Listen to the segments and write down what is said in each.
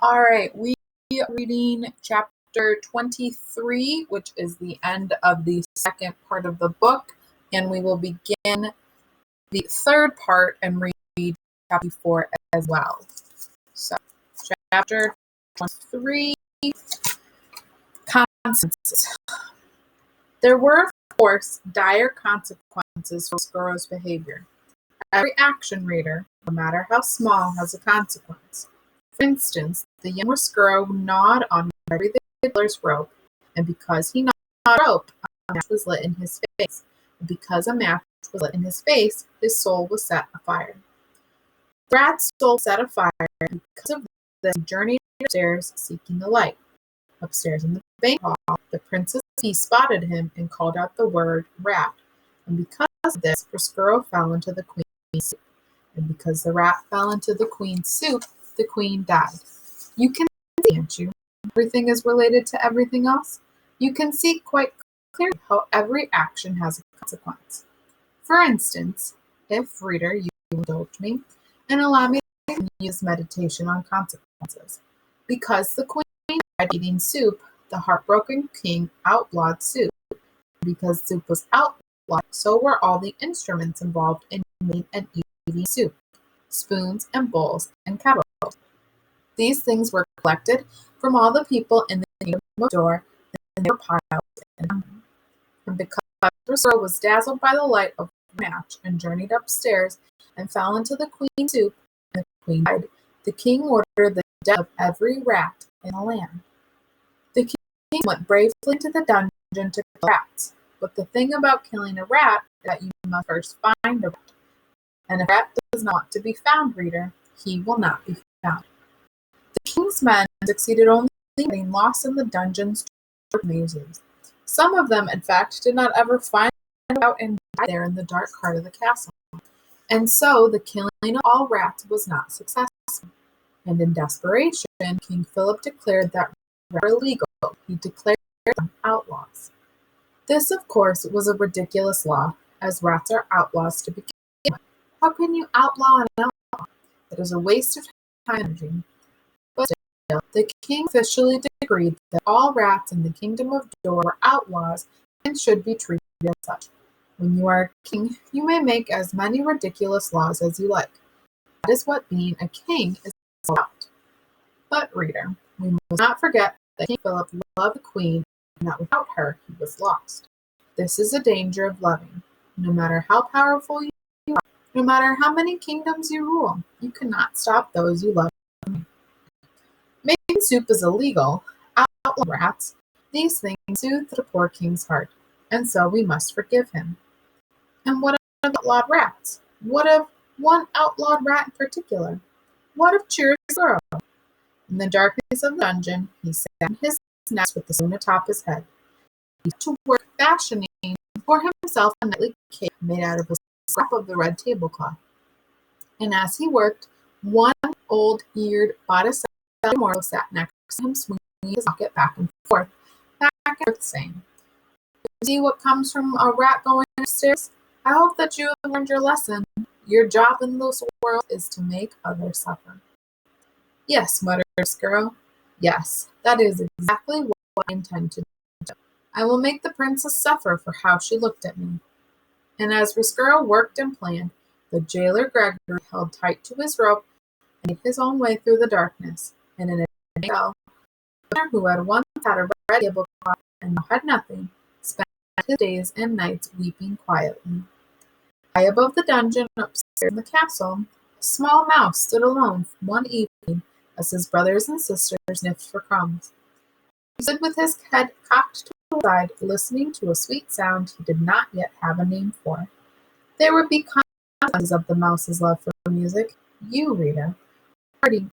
All right, we are reading chapter 23, which is the end of the second part of the book, and we will begin the third part and read chapter 4 as well. So, chapter 23, consequences. There were, of course, dire consequences for Despereaux's behavior. Every action, reader, no matter how small, has a consequence. For instance, the young Despereaux gnawed on every fiddler's rope, and because he gnawed the rope, a match was lit in his face. And because a match was lit in his face, his soul was set afire. The rat's soul set afire, and because of this, he journeyed upstairs seeking the light. Upstairs in the banquet hall, the Princess Bee spotted him and called out the word rat. And because of this, Despereaux fell into the queen's soup. And because the rat fell into the queen's soup, the queen died. You can see, can't you? Everything is related to everything else. You can see quite clearly how every action has a consequence. For instance, if, reader, you indulge me and allow me to use meditation on consequences. Because the queen died eating soup, the heartbroken king outlawed soup. Because soup was outlawed, so were all the instruments involved in making and eating soup: spoons and bowls and kettles. These things were collected from all the people in the kingdom of Dor, and they were piled in a mountain. And because Despereaux was dazzled by the light of the match and journeyed upstairs and fell into the queen's soup, and the queen died, the king ordered the death of every rat in the land. The king went bravely into the dungeon to kill rats. But the thing about killing a rat is that you must first find a rat. And if a rat does not want to be found, reader, he will not be found. The king's men succeeded only in getting lost in the dungeon's dark mazes. Some of them, in fact, did not ever find out and died there in the dark heart of the castle. And so the killing of all rats was not successful. And in desperation, King Philip declared that rats were illegal. He declared them outlaws. This, of course, was a ridiculous law, as rats are outlaws to begin with. How can you outlaw an outlaw? It is a waste of time and energy. But still, the king officially decreed that all rats in the kingdom of Dor were outlaws and should be treated as such. When you are a king, you may make as many ridiculous laws as you like. That is what being a king is about. But, reader, we must not forget that King Philip loved the queen, and that without her he was lost. This is a danger of loving. No matter how powerful you are, no matter how many kingdoms you rule, you cannot stop those you love. Making soup is illegal. Outlaw rats. These things soothe the poor king's heart, and so we must forgive him. And what of outlawed rats? What of one outlawed rat in particular? What of Despereaux? In the darkness of the dungeon, he sat in his nest with the spoon atop his head. He set to work fashioning for himself a nightly cake made out of a scrap of the red tablecloth. And as he worked, one old-eared Botticelli Moro sat next to him, swinging his bucket back and forth, saying, "You see what comes from a rat going upstairs? I hope that you have learned your lesson. Your job in this world is to make others suffer." "Yes," muttered Despereaux. "Yes, that is exactly what I intend to do. I will make the princess suffer for how she looked at me." And as Despereaux worked and planned, the jailer Gregory held tight to his rope and made his own way through the darkness. And in a day, the who had once had a red tablecloth and now had nothing, spent his days and nights weeping quietly. High above the dungeon, upstairs in the castle, a small mouse stood alone one evening as his brothers and sisters sniffed for crumbs. He stood with his head cocked to one side, listening to a sweet sound he did not yet have a name for. There would be consequences of the mouse's love for music. You, reader, already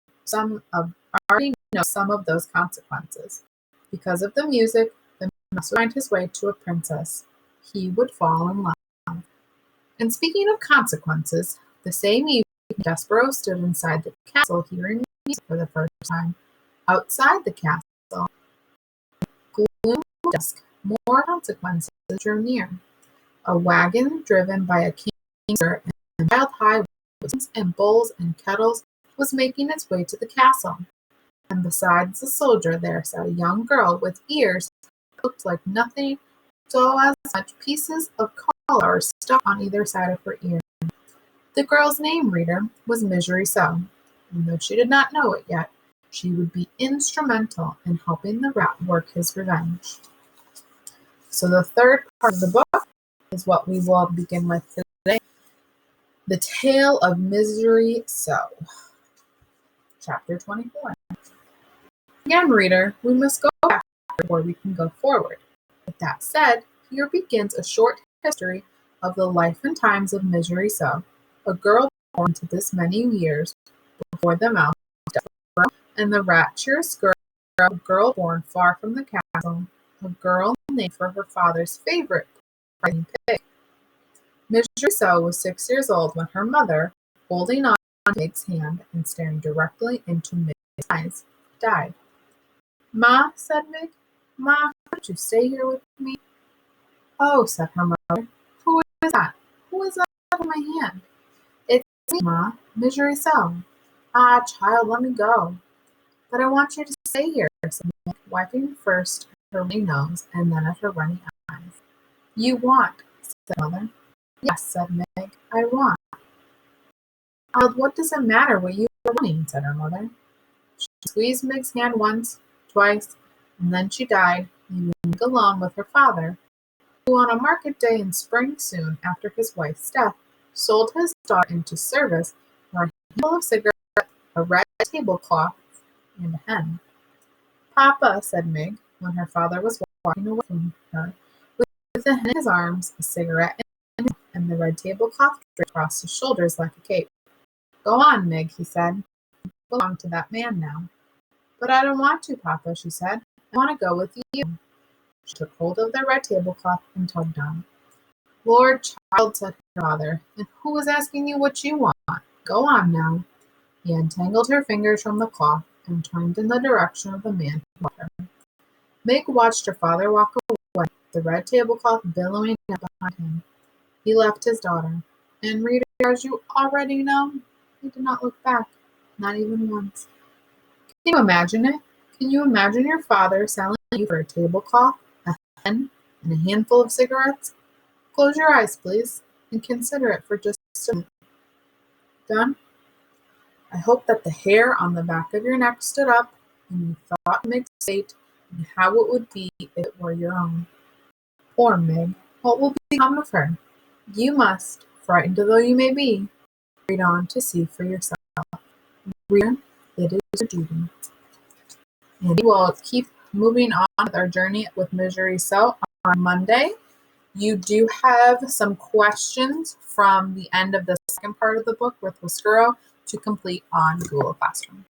know some of those consequences. Because of the music, the mouse would find his way to a princess. He would fall in love. And speaking of consequences, the same evening, Despereaux stood inside the castle hearing music for the first time. Outside the castle, gloom dusk, more consequences drew near. A wagon driven by a king's and piled high with spoons and bowls and kettles was making its way to the castle. And besides the soldier there sat a young girl with ears that looked like nothing so as much pieces of cauliflower stuck on either side of her ear. The girl's name, reader, was Misery So, and though she did not know it yet, she would be instrumental in helping the rat work his revenge. So the third part of the book is what we will begin with today. The Tale of Misery So. Chapter 24. Again, reader, we must go back before we can go forward. With that said, here begins a short history of the life and times of Misery So, a girl born to this many years before the mouse, Despereaux, and the rapturous girl, a girl born far from the castle, a girl named for her father's favorite fighting pig. Misery So was 6 years old when her mother, holding on to Meg's hand and staring directly into Meg's eyes, died. "Ma," said Meg, "Ma, can't you stay here with me?" "Oh," said her mother, "who is that? Who is that in my hand?" "It's me, Ma, Misery So." "Ah, child, let me go." "But I want you to stay here," said Meg, wiping first at her runny nose and then at her runny eyes. "You want," said Mother. "Yes," said Meg, "I want." "Child, what does it matter what you are wanting?" said her mother. She squeezed Meg's hand once, twice, and then she died, leaving Meg alone with her father, who on a market day in spring soon after his wife's death sold his daughter into service for a handful of cigarettes, a red tablecloth, and a hen. "Papa," said Meg, when her father was walking away from her, with the hen in his arms, a cigarette in his mouth, and the red tablecloth draped across his shoulders like a cape. "Go on, Meg," he said. "You belong to that man now." "But I don't want to, Papa," she said. "I want to go with you." She took hold of the red tablecloth and tugged on. "Lord, child," said her father, "and who is asking you what you want? Go on now." He untangled her fingers from the cloth and turned in the direction of the man who brought her. Meg watched her father walk away, the red tablecloth billowing up behind him. He left his daughter, and reader, as you already know, he did not look back, not even once. Can you imagine it? Can you imagine your father selling you for a tablecloth, a hen, and a handful of cigarettes? Close your eyes, please, and consider it for just a minute. Done? I hope that the hair on the back of your neck stood up, and you thought of Meg's fate and how it would be if it were your own. Poor Meg, what will become of her? You must, frightened though you may be, read on to see for yourself. Reader, it is your duty. And we will keep moving on with our journey with Misery So on Monday. You do have some questions from the end of the second part of the book with Despereaux to complete on Google Classroom.